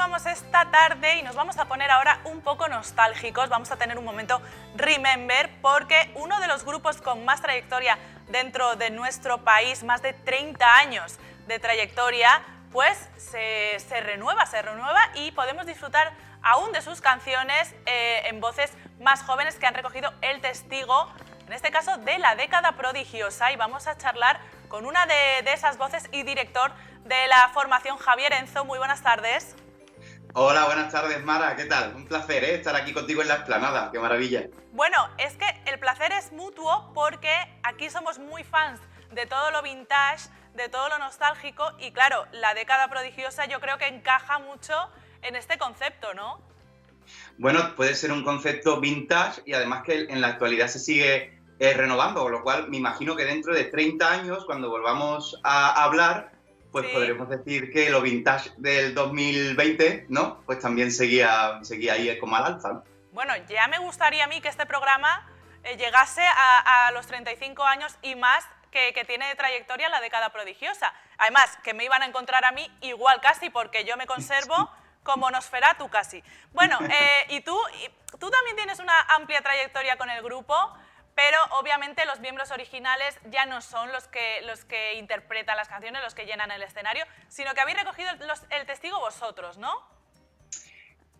continuamos esta tarde y nos vamos a poner ahora un poco nostálgicos. Vamos a tener un momento Remember, porque uno de los grupos con más trayectoria dentro de nuestro país, más de 30 años de trayectoria, pues se renueva y podemos disfrutar aún de sus canciones en voces más jóvenes que han recogido el testigo, en este caso de la década prodigiosa, y vamos a charlar con una de esas voces y director de la formación, Javier Enzo. Muy buenas tardes. Hola, buenas tardes, Mara, ¿qué tal? Un placer estar aquí contigo en la explanada, qué maravilla. Bueno, es que el placer es mutuo porque aquí somos muy fans de todo lo vintage, de todo lo nostálgico, y claro, la década prodigiosa yo creo que encaja mucho en este concepto, ¿no? Bueno, puede ser un concepto vintage y además que en la actualidad se sigue renovando, con lo cual me imagino que dentro de 30 años, cuando volvamos a hablar, pues Sí. podremos decir que lo vintage del 2020, ¿no? Pues también seguía ahí como al alza, ¿no? Bueno, ya me gustaría a mí que este programa llegase a los 35 años y más que tiene de trayectoria la década prodigiosa. Además, que me iban a encontrar a mí igual casi, porque yo me conservo como Nosferatu casi. Bueno, y tú también tienes una amplia trayectoria con el grupo, pero obviamente los miembros originales ya no son los que interpretan las canciones, los que llenan el escenario, sino que habéis recogido el testigo vosotros, ¿no?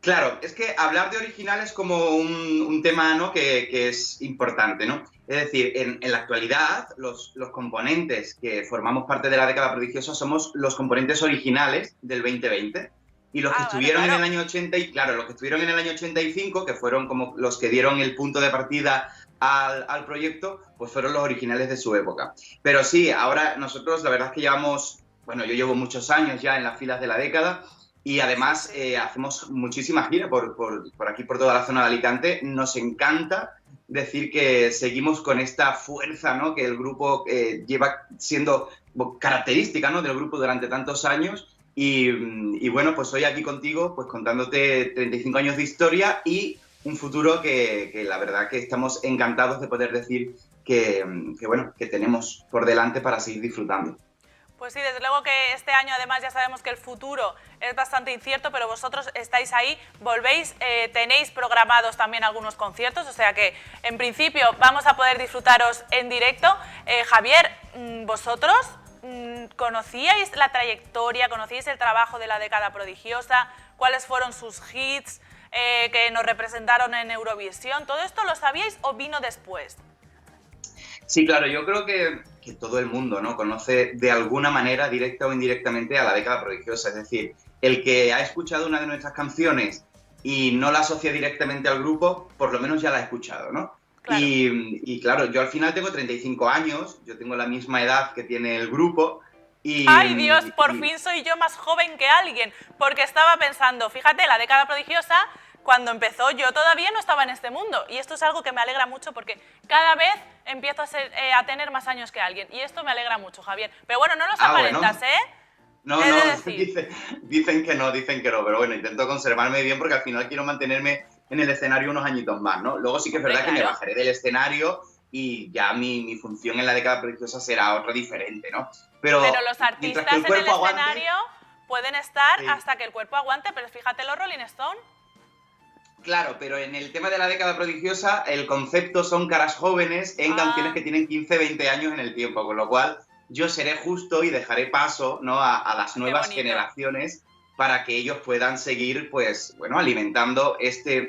Claro, es que hablar de original es como un tema, ¿no? que es importante, ¿no? Es decir, en la actualidad, los componentes que formamos parte de la década prodigiosa somos los componentes originales del 2020. Y los que estuvieron claro. en el año 80, y claro, los que estuvieron en el año 85, que fueron como los que dieron el punto de partida al proyecto, pues fueron los originales de su época. Pero sí, ahora nosotros la verdad es que llevamos, bueno, yo llevo muchos años ya en las filas de la década, y además hacemos muchísimas giras por aquí, por toda la zona de Alicante. Nos encanta decir que seguimos con esta fuerza, ¿no? Que el grupo lleva siendo característica, ¿no? Del grupo durante tantos años. Y bueno, pues hoy aquí contigo, pues contándote 35 años de historia y un futuro que la verdad que estamos encantados de poder decir bueno, que tenemos por delante para seguir disfrutando. Pues sí, desde luego que este año además ya sabemos que el futuro es bastante incierto, pero vosotros estáis ahí, volvéis, tenéis programados también algunos conciertos, o sea que en principio vamos a poder disfrutaros en directo. Javier, vosotros ¿conocíais la trayectoria, conocíais el trabajo de la década prodigiosa? ¿Cuáles fueron sus hits que nos representaron en Eurovisión? ¿Todo esto lo sabíais o vino después? Sí, claro, yo creo que todo el mundo, ¿no? Conoce de alguna manera, directa o indirectamente, a la década prodigiosa. Es decir, el que ha escuchado una de nuestras canciones y no la asocia directamente al grupo, por lo menos ya la ha escuchado, ¿no? Claro. Y claro, yo al final tengo 35 años, yo tengo la misma edad que tiene el grupo. ¡Ay, Dios! Por fin soy yo más joven que alguien, porque estaba pensando, fíjate, la década prodigiosa, cuando empezó yo todavía no estaba en este mundo, y esto es algo que me alegra mucho porque cada vez empiezo a tener más años que alguien, y esto me alegra mucho, Javier. Pero bueno, no los aparentas, bueno. No, dicen que no, pero bueno, intento conservarme bien porque al final quiero mantenerme en el escenario unos añitos más, ¿no? Luego sí que es verdad que me bajaré del escenario y ya mi función en la década prodigiosa será otra diferente, ¿no? Pero los artistas en el escenario pueden estar hasta que el cuerpo aguante, pero fíjate los Rolling Stones. Claro, pero en el tema de la década prodigiosa, el concepto son caras jóvenes en canciones que tienen 15, 20 años en el tiempo, con lo cual yo seré justo y dejaré paso, ¿no? a las nuevas generaciones para que ellos puedan seguir, pues, bueno, alimentando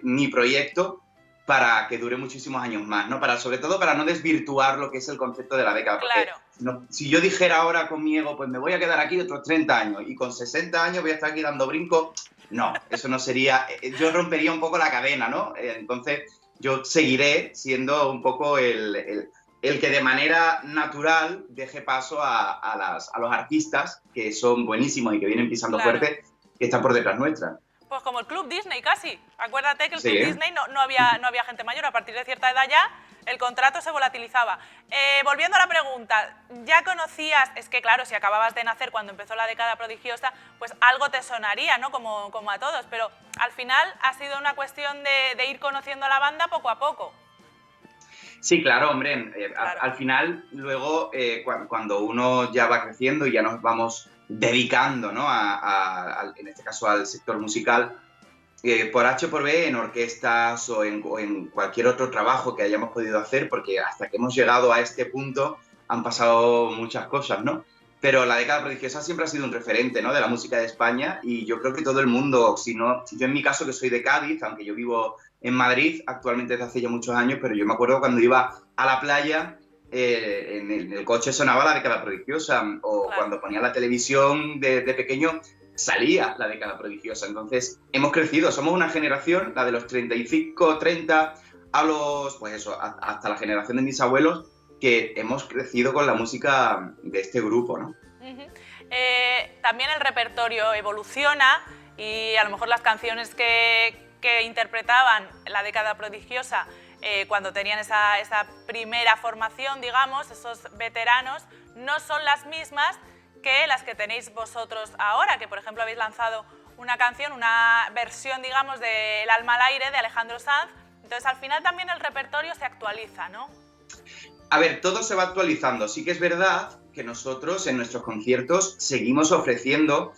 mi proyecto para que dure muchísimos años más, ¿no? Sobre todo para no desvirtuar lo que es el concepto de la década. Claro. No, si yo dijera ahora con mi ego, pues me voy a quedar aquí otros 30 años y con 60 años voy a estar aquí dando brinco, no, eso no sería, yo rompería un poco la cadena, ¿no? Entonces yo seguiré siendo un poco el que de manera natural deje paso a los artistas que son buenísimos y que vienen pisando fuerte, que están por detrás nuestra. Pues como el Club Disney casi. Acuérdate que el Club Disney no había gente mayor. A partir de cierta edad ya el contrato se volatilizaba. Volviendo a la pregunta, ¿ya conocías? Es que claro, si acababas de nacer cuando empezó la década prodigiosa, pues algo te sonaría, ¿no? Como a todos. Pero al final ha sido una cuestión de ir conociendo a la banda poco a poco. Sí, claro, hombre. Claro. Al final, luego, cuando uno ya va creciendo y ya nos vamos dedicando, ¿no? En este caso al sector musical, por H o por B, en orquestas o en cualquier otro trabajo que hayamos podido hacer, porque hasta que hemos llegado a este punto han pasado muchas cosas, ¿no? Pero la década prodigiosa siempre ha sido un referente, ¿no? De la música de España, y yo creo que todo el mundo, si no, yo en mi caso que soy de Cádiz, aunque yo vivo en Madrid actualmente desde hace ya muchos años, pero yo me acuerdo cuando iba a la playa, en el coche sonaba la década prodigiosa, o Claro. cuando ponía la televisión de pequeño salía la década prodigiosa. Entonces hemos crecido, somos una generación, la de los 35, 30, a los, pues eso, hasta la generación de mis abuelos, que hemos crecido con la música de este grupo, ¿no? Ujú. También el repertorio evoluciona y a lo mejor las canciones que interpretaban la década prodigiosa cuando tenían esa primera formación, digamos, esos veteranos, no son las mismas que las que tenéis vosotros ahora, que por ejemplo habéis lanzado una canción, una versión, digamos, de El alma al aire de Alejandro Sanz. Entonces al final también el repertorio se actualiza, ¿no? A ver, todo se va actualizando. Sí que es verdad que nosotros en nuestros conciertos seguimos ofreciendo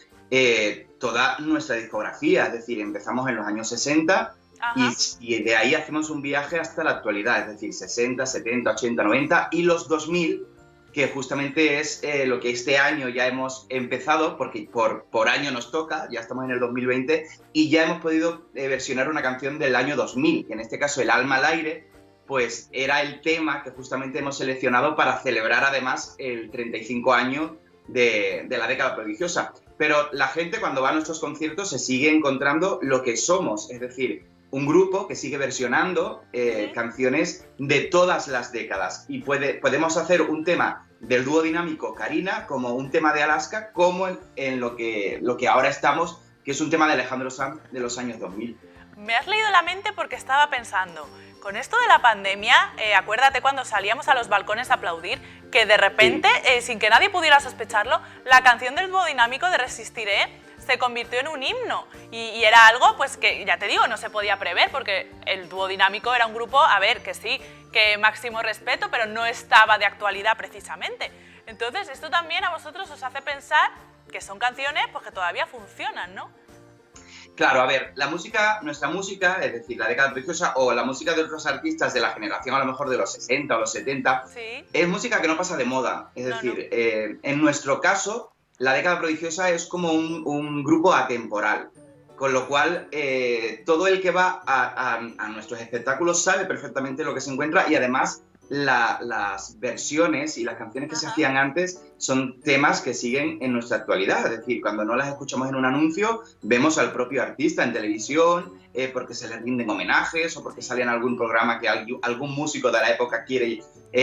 toda nuestra discografía, es decir, empezamos en los años 60 y de ahí hacemos un viaje hasta la actualidad, es decir, 60, 70, 80, 90 y los 2000, que justamente es lo que este año ya hemos empezado, porque por año nos toca, ya estamos en el 2020, y ya hemos podido versionar una canción del año 2000, que en este caso El alma al aire, pues era el tema que justamente hemos seleccionado para celebrar además el 35 años de la década prodigiosa. Pero la gente cuando va a nuestros conciertos se sigue encontrando lo que somos, es decir, un grupo que sigue versionando canciones de todas las décadas. Y podemos hacer un tema del dúo dinámico Karina, como un tema de Alaska, como en lo que ahora estamos, que es un tema de Alejandro Sanz de los años 2000. Me has leído la mente porque estaba pensando, con esto de la pandemia, acuérdate cuando salíamos a los balcones a aplaudir, que de repente, sin que nadie pudiera sospecharlo, la canción del dúo dinámico de Resistiré se convirtió en un himno y era algo pues que, ya te digo, no se podía prever porque el dúo dinámico era un grupo, a ver, que sí, que máximo respeto, pero no estaba de actualidad precisamente. Entonces esto también a vosotros os hace pensar que son canciones pues, que todavía funcionan, ¿no? Claro, a ver, nuestra música, es decir, la década prodigiosa o la música de otros artistas de la generación a lo mejor de los 60 o los 70, sí. Es música que no pasa de moda. Es decir, en nuestro caso, la década prodigiosa es como un grupo atemporal, con lo cual todo el que va a nuestros espectáculos sabe perfectamente lo que se encuentra y además las versiones y las canciones que se hacían antes son temas que siguen en nuestra actualidad. Es decir, cuando no las escuchamos en un anuncio, vemos al propio artista en televisión porque se le rinden homenajes o porque sale en algún programa que algún músico de la época quiere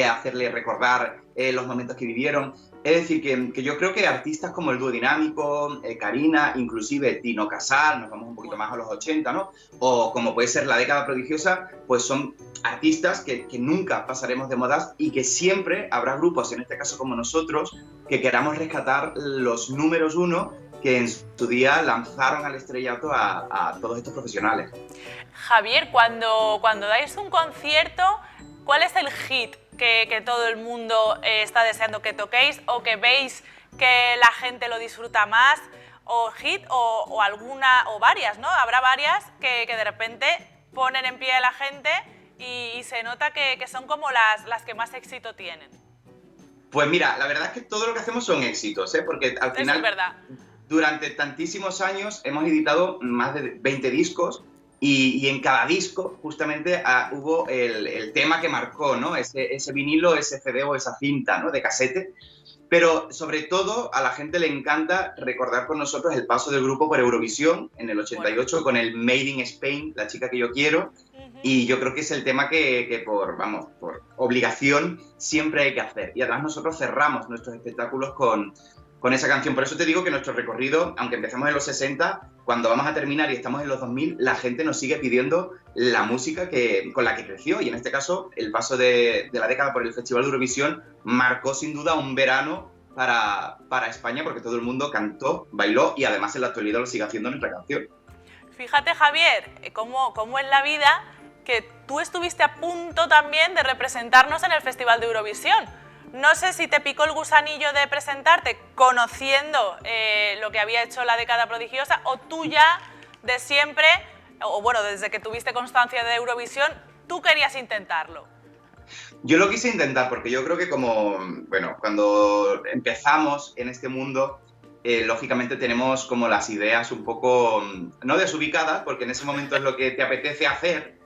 hacerle recordar los momentos que vivieron. Es decir, que yo creo que artistas como el dúo dinámico, Karina, inclusive Tino Casal, nos vamos un poquito más a los 80, ¿no? O como puede ser la década prodigiosa, pues son artistas que nunca pasaremos de modas y que siempre habrá grupos, en este caso como nosotros, que queramos rescatar los números uno que en su día lanzaron al estrellato a todos estos profesionales. Javier, cuando dais un concierto, ¿cuál es el hit que todo el mundo está deseando que toquéis o que veis que la gente lo disfruta más? O hit o alguna o varias, ¿no? Habrá varias que de repente ponen en pie a la gente y se nota que son como las que más éxito tienen. Pues mira, la verdad es que todo lo que hacemos son éxitos, porque al final, eso es verdad. Durante tantísimos años hemos editado más de 20 discos y en cada disco justamente hubo el tema que marcó, ¿no? Ese vinilo, ese CD o esa cinta, ¿no? De casete. Pero sobre todo a la gente le encanta recordar con nosotros el paso del grupo por Eurovisión en el 88 con el Made in Spain, La chica que yo quiero. Y yo creo que es el tema que por obligación siempre hay que hacer. Y además nosotros cerramos nuestros espectáculos con esa canción. Por eso te digo que nuestro recorrido, aunque empezamos en los 60, cuando vamos a terminar y estamos en los 2000, la gente nos sigue pidiendo la música con la que creció. Y en este caso, el paso de la década por el Festival de Eurovisión marcó sin duda un verano para España, porque todo el mundo cantó, bailó y además en la actualidad lo sigue haciendo nuestra canción. Fíjate, Javier, cómo en la vida que tú estuviste a punto también de representarnos en el Festival de Eurovisión. No sé si te picó el gusanillo de presentarte conociendo lo que había hecho La Década Prodigiosa, o tú ya de siempre, o bueno, desde que tuviste constancia de Eurovisión, tú querías intentarlo. Yo lo quise intentar porque yo creo que cuando empezamos en este mundo, lógicamente tenemos como las ideas un poco, no desubicadas, porque en ese momento es lo que te apetece hacer,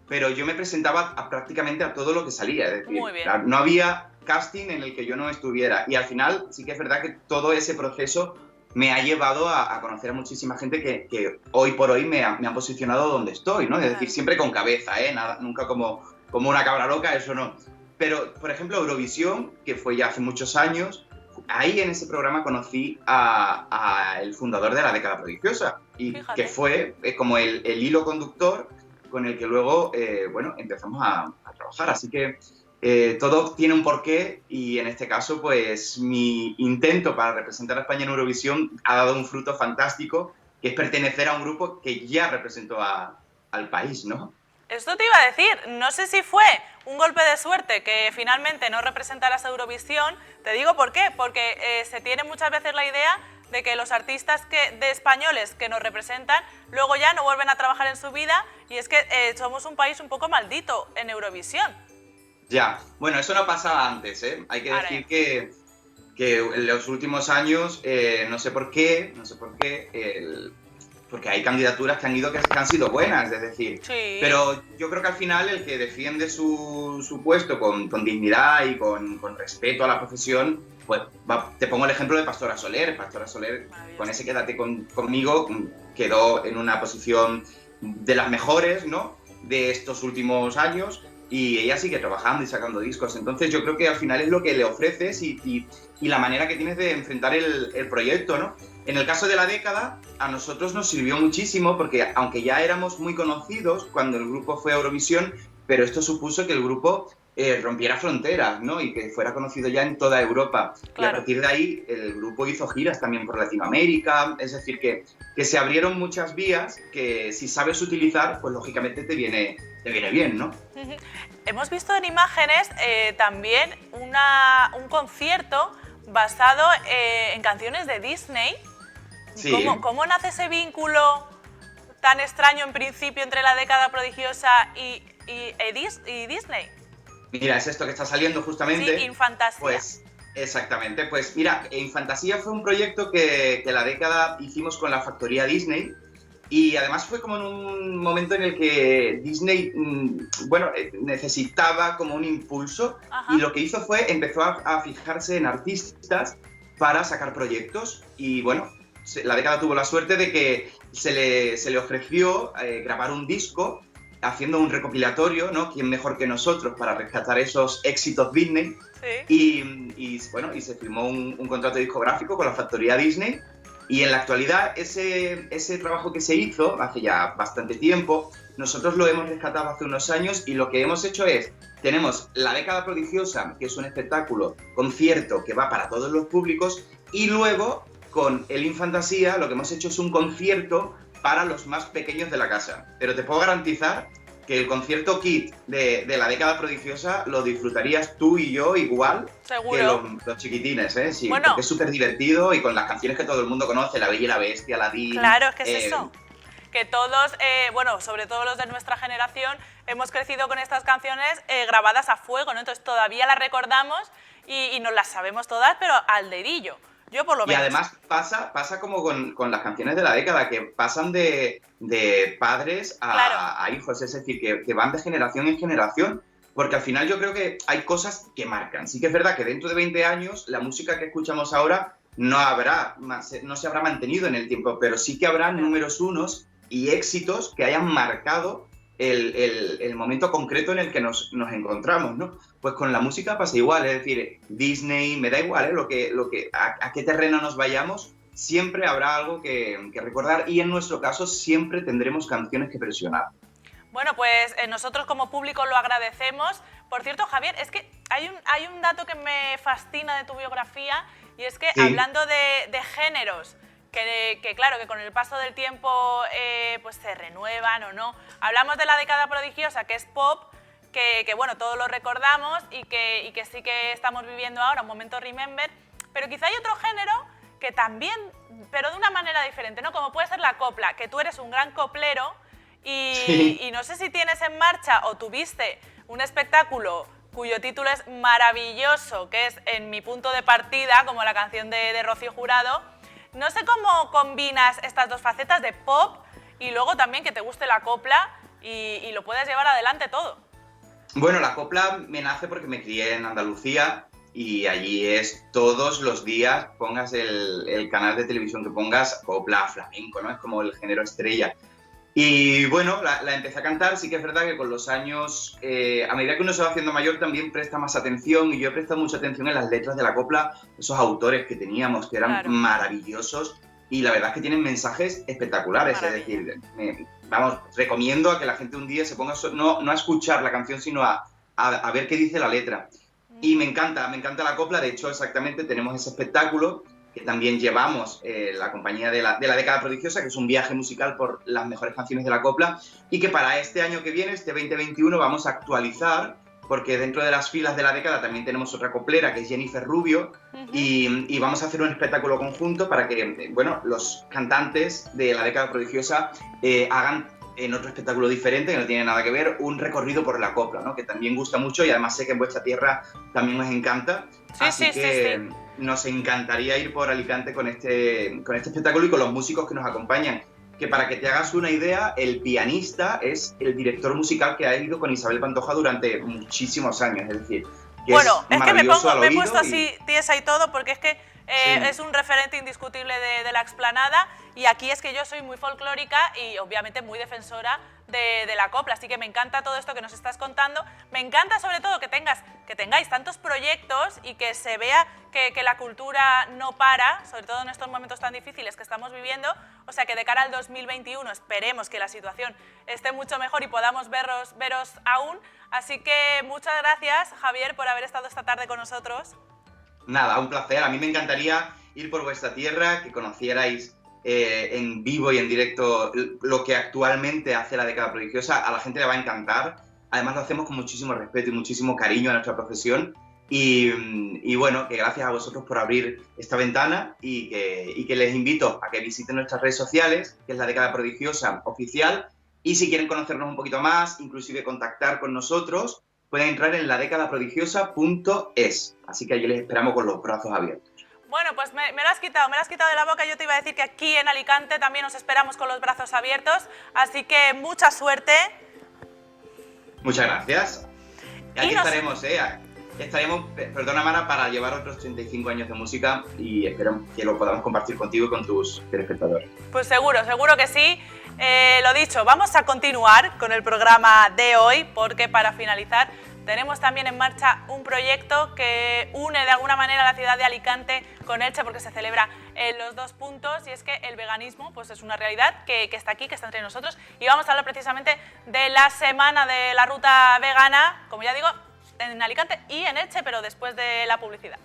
pero yo me presentaba prácticamente a todo lo que salía, es decir, no había casting en el que yo no estuviera, y al final sí que es verdad que todo ese proceso me ha llevado a conocer a muchísima gente que hoy por hoy me han posicionado donde estoy, ¿no? Es decir, siempre con cabeza, nunca como una cabra loca, eso no. Pero, por ejemplo, Eurovisión, que fue ya hace muchos años, ahí en ese programa conocí a el fundador de La Década Prodigiosa, y que fue como el hilo conductor con el que luego, empezamos a trabajar. Así que todo tiene un porqué, y en este caso, pues mi intento para representar a España en Eurovisión ha dado un fruto fantástico, que es pertenecer a un grupo que ya representó al país, ¿no? Esto te iba a decir, no sé si fue un golpe de suerte que finalmente no representaras a Eurovisión. Te digo por qué, porque se tiene muchas veces la idea de que los artistas de españoles que nos representan luego ya no vuelven a trabajar en su vida, y es que somos un país un poco maldito en Eurovisión. Ya, bueno, eso no pasaba antes, ¿eh? Hay que decir que en los últimos años, no sé por qué, porque hay candidaturas que han sido buenas, es decir, pero yo creo que al final el que defiende su puesto con dignidad y con respeto a la profesión, pues te pongo el ejemplo de Pastora Soler. Pastora Soler, con ese Quédate conmigo, quedó en una posición de las mejores, ¿no?, de estos últimos años, y ella sigue trabajando y sacando discos. Entonces yo creo que al final es lo que le ofreces y la manera que tienes de enfrentar el proyecto, ¿no? En el caso de La Década, a nosotros nos sirvió muchísimo, porque aunque ya éramos muy conocidos cuando el grupo fue a Eurovisión, pero esto supuso que el grupo rompiera fronteras, ¿no?, y que fuera conocido ya en toda Europa. Claro. Y a partir de ahí el grupo hizo giras también por Latinoamérica, es decir, que se abrieron muchas vías que, si sabes utilizar, pues lógicamente te viene bien, ¿no? Hemos visto en imágenes también un concierto basado en canciones de Disney. Sí. ¿Cómo nace ese vínculo tan extraño en principio entre La Década Prodigiosa y Disney? Mira, es esto que está saliendo justamente. Sí, Infantasía. Pues, exactamente. Pues mira, Infantasía fue un proyecto que La Década hicimos con la factoría Disney, y además fue como en un momento en el que Disney, necesitaba como un impulso. Ajá. Y lo que hizo fue, empezó a fijarse en artistas para sacar proyectos, y bueno, La Década tuvo la suerte de que se le ofreció grabar un disco haciendo un recopilatorio, ¿no? ¿Quién mejor que nosotros para rescatar esos éxitos Disney? Sí. Y se firmó un contrato discográfico con la factoría Disney, y en la actualidad ese trabajo que se hizo hace ya bastante tiempo, nosotros lo hemos rescatado hace unos años, y lo que hemos hecho tenemos La Década Prodigiosa, que es un espectáculo, concierto que va para todos los públicos, y luego con el Infantasía lo que hemos hecho es un concierto para los más pequeños de la casa. Pero te puedo garantizar que el concierto kit de La Década Prodigiosa lo disfrutarías tú y yo igual. ¿Seguro? Que los chiquitines, ¿eh? Sí, bueno, porque es súper divertido, y con las canciones que todo el mundo conoce, La Bella y la Bestia, Aladdin... Claro, es que es eso. Que todos, sobre todo los de nuestra generación, hemos crecido con estas canciones grabadas a fuego, ¿no? Entonces todavía las recordamos y nos las sabemos todas, pero al dedillo. Yo por lo menos. Y además pasa como con las canciones de La Década, que pasan de padres a hijos, es decir, que van de generación en generación, porque al final yo creo que hay cosas que marcan. Sí que es verdad que dentro de 20 años la música que escuchamos ahora no se habrá mantenido en el tiempo, pero sí que habrá números unos y éxitos que hayan marcado el momento concreto en el que nos encontramos, ¿no? Pues con la música pasa igual, es decir, Disney, me da igual, a qué terreno nos vayamos, siempre habrá algo que recordar, y en nuestro caso siempre tendremos canciones que versionar. Bueno, pues nosotros como público lo agradecemos. Por cierto, Javier, es que hay un dato que me fascina de tu biografía, y es que hablando de géneros claro, que con el paso del tiempo pues se renuevan o no. Hablamos de la década prodigiosa, que es pop, que bueno, todos lo recordamos y que sí que estamos viviendo ahora un momento remember, pero quizá hay otro género que también, pero de una manera diferente, ¿no? Como puede ser la copla, que tú eres un gran coplero y no sé si tienes en marcha o tuviste un espectáculo cuyo título es maravilloso, que es En mi punto de partida, como la canción de Rocío Jurado. No sé cómo combinas estas dos facetas de pop y luego también que te guste la copla y lo puedes llevar adelante todo. Bueno, la copla me nace porque me crié en Andalucía y allí es todos los días, pongas el canal de televisión que pongas, copla, flamenco, ¿no? Es como el género estrella. Y bueno, la empecé a cantar, sí que es verdad que con los años, a medida que uno se va haciendo mayor, también presta más atención, y yo he prestado mucha atención en las letras de la copla, esos autores que teníamos, que eran maravillosos, y la verdad es que tienen mensajes espectaculares. Maravilla. Es decir, vamos, recomiendo a que la gente un día se ponga, no a escuchar la canción, sino a ver qué dice la letra. Y me encanta la copla. De hecho, exactamente, tenemos ese espectáculo que también llevamos la compañía de la década prodigiosa, que es un viaje musical por las mejores canciones de la copla, y que para este año que viene, este 2021, vamos a actualizar, porque dentro de las filas de la década también tenemos otra coplera, que es Jennifer Rubio, y vamos a hacer un espectáculo conjunto para que, bueno, los cantantes de la década prodigiosa hagan en otro espectáculo diferente, que no tiene nada que ver, un recorrido por la copla, ¿no? Que también gusta mucho, y además sé que en vuestra tierra también os encanta. Así que nos encantaría ir por Alicante con este espectáculo y con los músicos que nos acompañan. Que para que te hagas una idea, el pianista es el director musical que ha ido con Isabel Pantoja durante muchísimos años, es decir, que bueno, es que me he puesto y... así tiesa y todo, porque es que es un referente indiscutible de la explanada, y aquí es que yo soy muy folclórica y obviamente muy defensora de la copla, así que me encanta todo esto que nos estás contando. Me encanta sobre todo que tengáis tantos proyectos y que se vea que la cultura no para, sobre todo en estos momentos tan difíciles que estamos viviendo. O sea que de cara al 2021 esperemos que la situación esté mucho mejor y podamos veros aún. Así que muchas gracias, Javier, por haber estado esta tarde con nosotros. Nada, un placer. A mí me encantaría ir por vuestra tierra, que conocierais en vivo y en directo lo que actualmente hace la década prodigiosa. A la gente le va a encantar. Además lo hacemos con muchísimo respeto y muchísimo cariño a nuestra profesión. Y bueno, que gracias a vosotros por abrir esta ventana, y que les invito a que visiten nuestras redes sociales, que es la década prodigiosa oficial. Y si quieren conocernos un poquito más, inclusive contactar con nosotros, pueden entrar en ladecadaprodigiosa.es. Así que allí les esperamos con los brazos abiertos. Bueno, pues me lo has quitado de la boca. Yo te iba a decir que aquí en Alicante también os esperamos con los brazos abiertos. Así que mucha suerte. Muchas gracias. Y aquí estaremos, Estaremos, perdona Mara, para llevar otros 35 años de música, y espero que lo podamos compartir contigo y con tus telespectadores. Pues seguro que sí. Lo dicho, vamos a continuar con el programa de hoy, porque para finalizar tenemos también en marcha un proyecto que une de alguna manera la ciudad de Alicante con Elche, porque se celebra en los dos puntos, y es que el veganismo pues es una realidad que está aquí, que está entre nosotros, y vamos a hablar precisamente de la semana de la ruta vegana, como ya digo, en Alicante y en Elche, pero después de la publicidad.